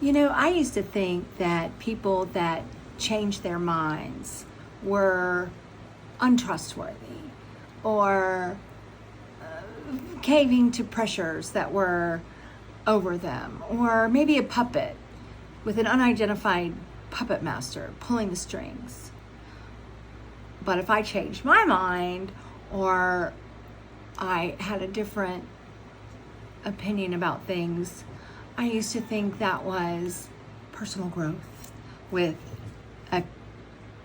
I used to think that people that changed their minds were untrustworthy or caving to pressures that were over them, or maybe a puppet with an unidentified puppet master pulling the strings. But if I changed my mind or I had a different opinion about things, I used to think that was personal growth with a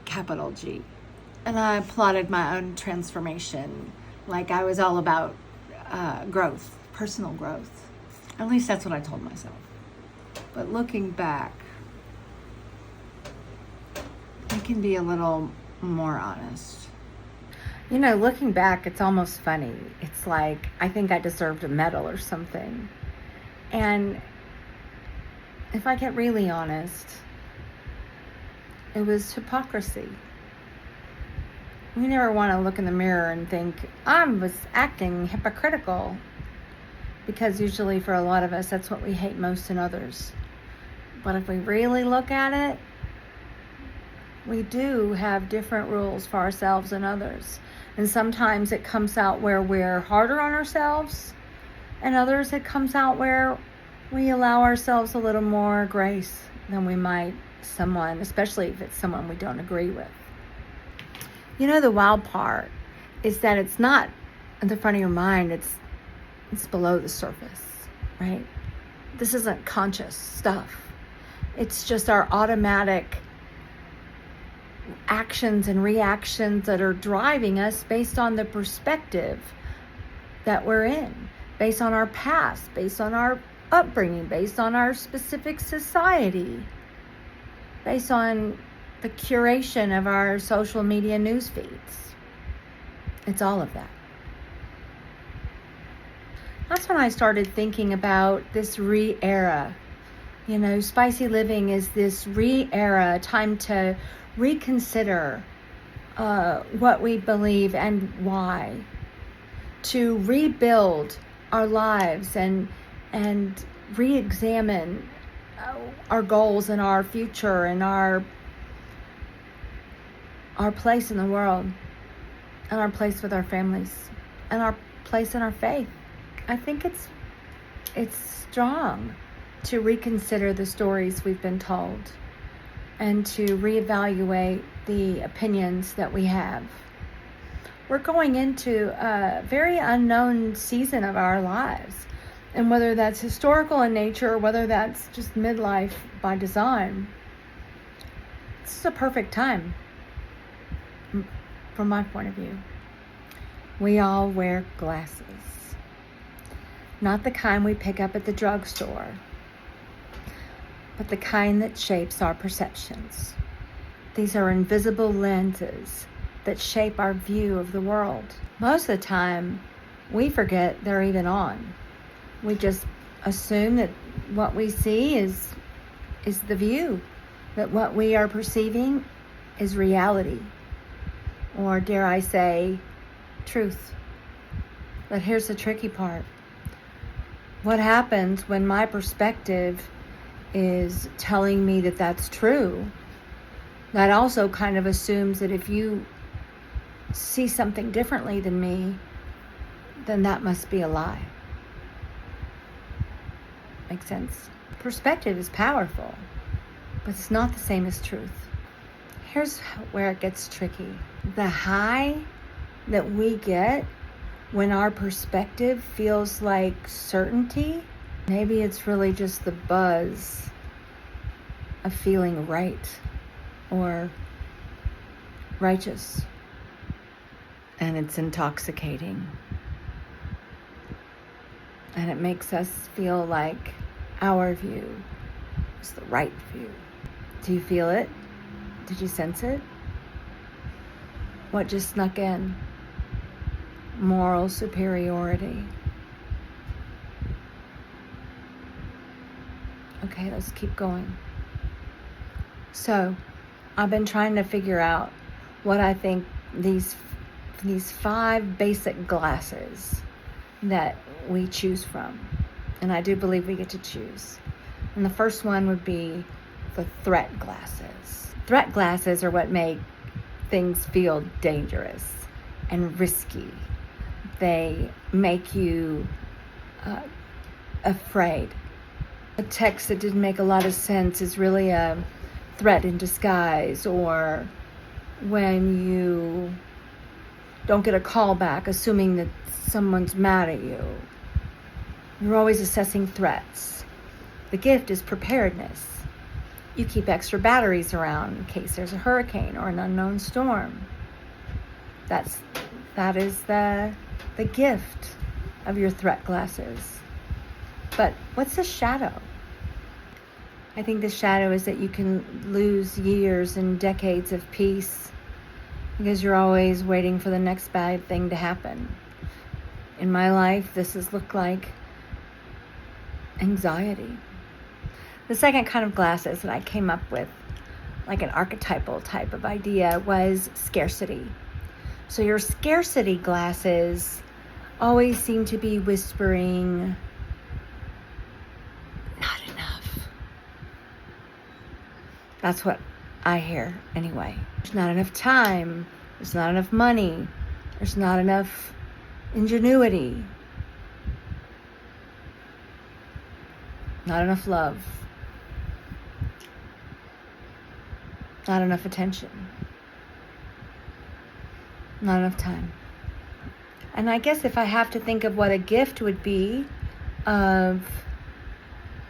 capital G. And I plotted my own transformation like I was all about growth, personal growth. At least that's what I told myself. But looking back, I can be a little more honest. Looking back, it's almost funny. It's like I think I deserved a medal or something. And if I get really honest, it was hypocrisy. We never want to look in the mirror and think, I was acting hypocritical. Because usually for a lot of us, that's what we hate most in others. But if we really look at it, we do have different rules for ourselves and others. And sometimes it comes out where we're harder on ourselves, and others it comes out where we allow ourselves a little more grace than we might someone, especially if it's someone we don't agree with. The wild part is that it's not in the front of your mind, it's below the surface, right? This isn't conscious stuff. It's just our automatic actions and reactions that are driving us based on the perspective that we're in, based on our past, based on our upbringing, based on our specific society, based on the curation of our social media news feeds. It's all of that. That's when I started thinking about this re-era. Spicy living is this re-era, time to reconsider what we believe and why, to rebuild our lives and re-examine our goals and our future and our place in the world and our place with our families and our place in our faith. I think it's strong to reconsider the stories we've been told and to reevaluate the opinions that we have. We're going into a very unknown season of our lives. And whether that's historical in nature or whether that's just midlife by design, this is a perfect time from my point of view. We all wear glasses. Not the kind we pick up at the drugstore, but the kind that shapes our perceptions. These are invisible lenses that shape our view of the world. Most of the time, we forget they're even on. We just assume that what we see is the view, that what we are perceiving is reality, or dare I say, truth. But here's the tricky part. What happens when my perspective is telling me that that's true? That also kind of assumes that if you see something differently than me, then that must be a lie. Make sense? Perspective is powerful, but it's not the same as truth. Here's where it gets tricky. The high that we get when our perspective feels like certainty, maybe it's really just the buzz of feeling right or righteous. And it's intoxicating. And it makes us feel like our view is the right view. Do you feel it? Did you sense it? What just snuck in? Moral superiority. Okay, let's keep going. So, I've been trying to figure out what I think these 5 basic glasses that we choose from. And I do believe we get to choose. And the first one would be the threat glasses. Threat glasses are what make things feel dangerous and risky. They make you afraid. A text that didn't make a lot of sense is really a threat in disguise, or when you don't get a call back, assuming that someone's mad at you. You're always assessing threats. The gift is preparedness. You keep extra batteries around in case there's a hurricane or an unknown storm. That is the gift of your threat glasses. But what's the shadow? I think the shadow is that you can lose years and decades of peace because you're always waiting for the next bad thing to happen. In my life, this has looked like anxiety. The second kind of glasses that I came up with, like an archetypal type of idea, was scarcity. So your scarcity glasses always seem to be whispering, not enough. That's what I hear anyway. There's not enough time. There's not enough money. There's not enough ingenuity. Not enough love. Not enough attention. Not enough time. And I guess if I have to think of what a gift would be of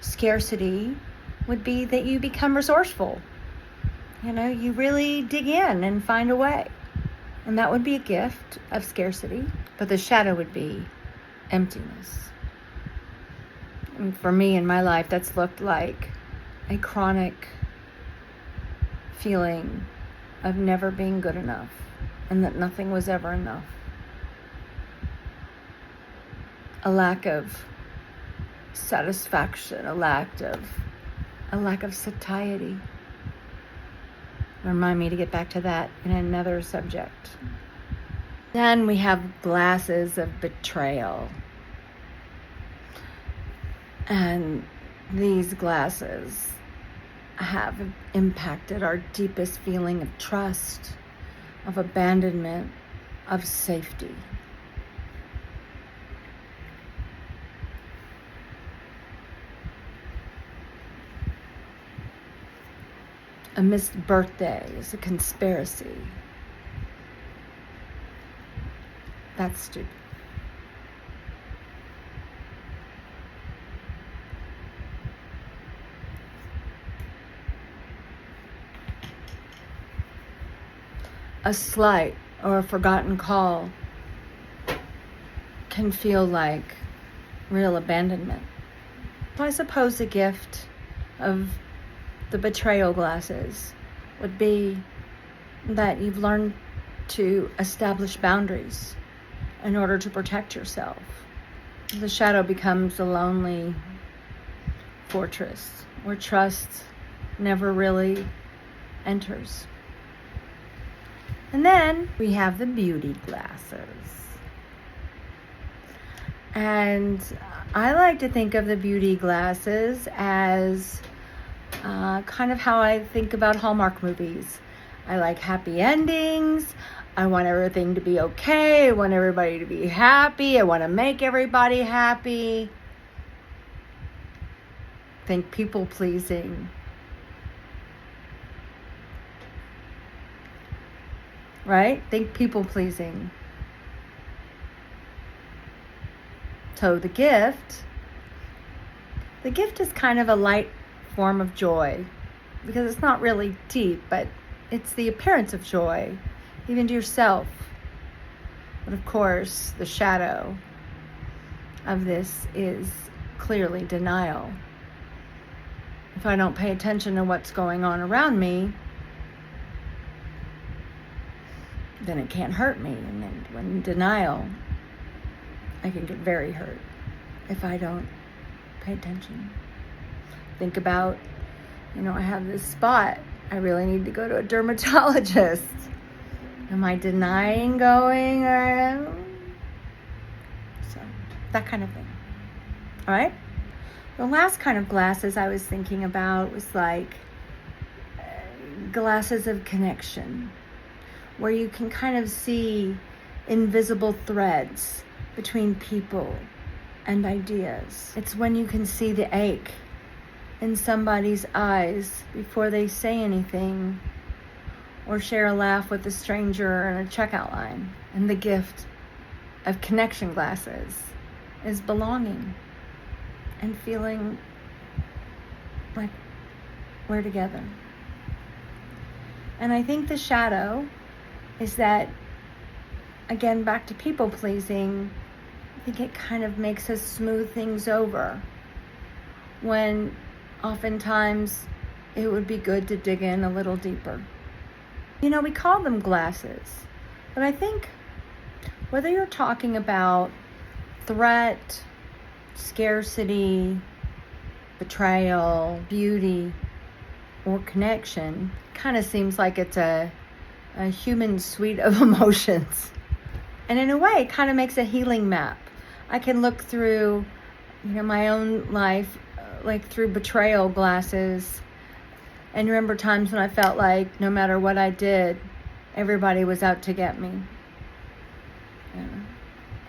scarcity, would be that you become resourceful. You know, you really dig in and find a way. And that would be a gift of scarcity. But the shadow would be emptiness. And for me in my life, that's looked like a chronic feeling of never being good enough and that nothing was ever enough. A lack of satisfaction, a lack of satiety. Remind me to get back to that in another subject. Then we have glasses of betrayal. And these glasses have impacted our deepest feeling of trust, of abandonment, of safety. A missed birthday is a conspiracy. That's stupid. A slight or a forgotten call can feel like real abandonment. So I suppose the gift of the betrayal glasses would be that you've learned to establish boundaries in order to protect yourself. The shadow becomes a lonely fortress where trust never really enters. And then we have the beauty glasses. And I like to think of the beauty glasses as kind of how I think about Hallmark movies. I like happy endings. I want everything to be okay. I want everybody to be happy. I want to make everybody happy. Think people pleasing. Right? Think people pleasing. So the gift is kind of a light form of joy because it's not really deep, but it's the appearance of joy, even to yourself. But of course, the shadow of this is clearly denial. If I don't pay attention to what's going on around me, then it can't hurt me. And then when in denial, I can get very hurt if I don't pay attention. Think about, I have this spot. I really need to go to a dermatologist. Am I denying going? So that kind of thing. All right? The last kind of glasses I was thinking about was like glasses of connection, where you can kind of see invisible threads between people and ideas. It's when you can see the ache in somebody's eyes before they say anything, or share a laugh with a stranger in a checkout line. And the gift of connection glasses is belonging and feeling like we're together. And I think the shadow is that, again, back to people pleasing, I think it kind of makes us smooth things over when oftentimes it would be good to dig in a little deeper. You know, we call them glasses, but I think whether you're talking about threat, scarcity, betrayal, beauty, or connection, kind of seems like it's a human suite of emotions. And in a way, it kind of makes a healing map. I can look through, my own life, like through betrayal glasses, and remember times when I felt like no matter what I did, everybody was out to get me.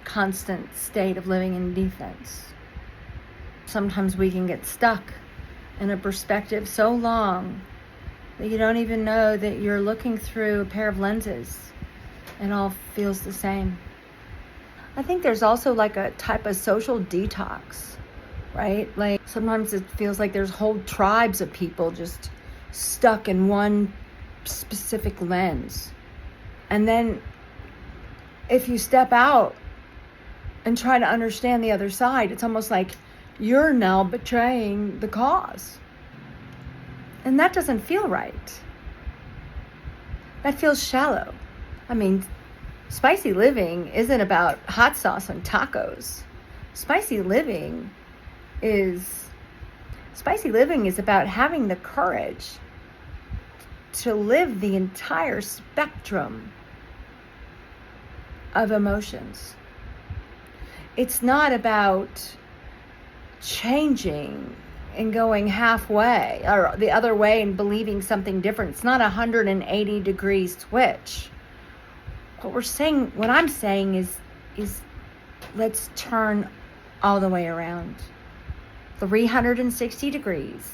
Constant state of living in defense. Sometimes we can get stuck in a perspective so long that you don't even know that you're looking through a pair of lenses. It all feels the same. I think there's also like a type of social detox, right? Like sometimes it feels like there's whole tribes of people just stuck in one specific lens. And then if you step out and try to understand the other side, it's almost like you're now betraying the cause. And that doesn't feel right. That feels shallow. I mean, spicy living isn't about hot sauce and tacos. Spicy living is about having the courage to live the entire spectrum of emotions. It's not about changing and going halfway or the other way and believing something different. It's not a 180-degree switch. What I'm saying is let's turn all the way around. 360 degrees.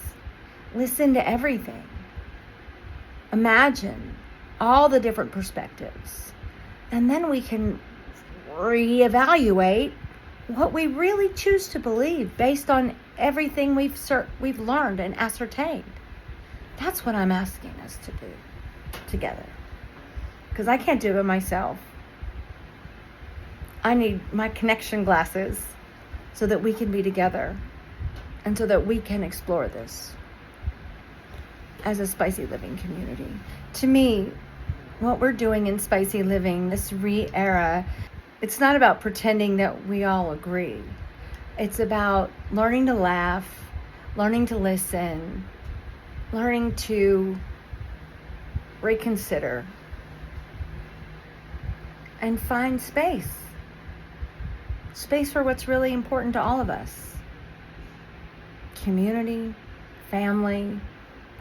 Listen to everything. Imagine all the different perspectives. And then we can reevaluate what we really choose to believe based on everything we've learned and ascertained. That's what I'm asking us to do together. Because I can't do it myself. I need my connection glasses so that we can be together and so that we can explore this as a spicy living community. To me, what we're doing in spicy living, this re-era, it's not about pretending that we all agree. It's about learning to laugh, learning to listen, learning to reconsider, and find space. Space for what's really important to all of us. Community, family,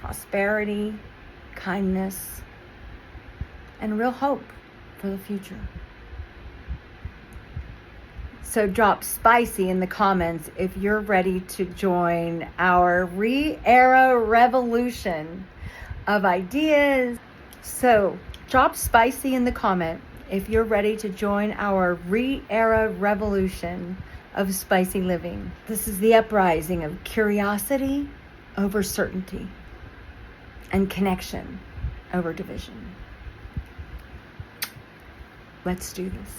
prosperity, kindness, and real hope for the future. So drop spicy in the comments if you're ready to join our re-era revolution of ideas. So drop spicy in the comment if you're ready to join our re-era revolution of spicy living. This is the uprising of curiosity over certainty and connection over division. Let's do this.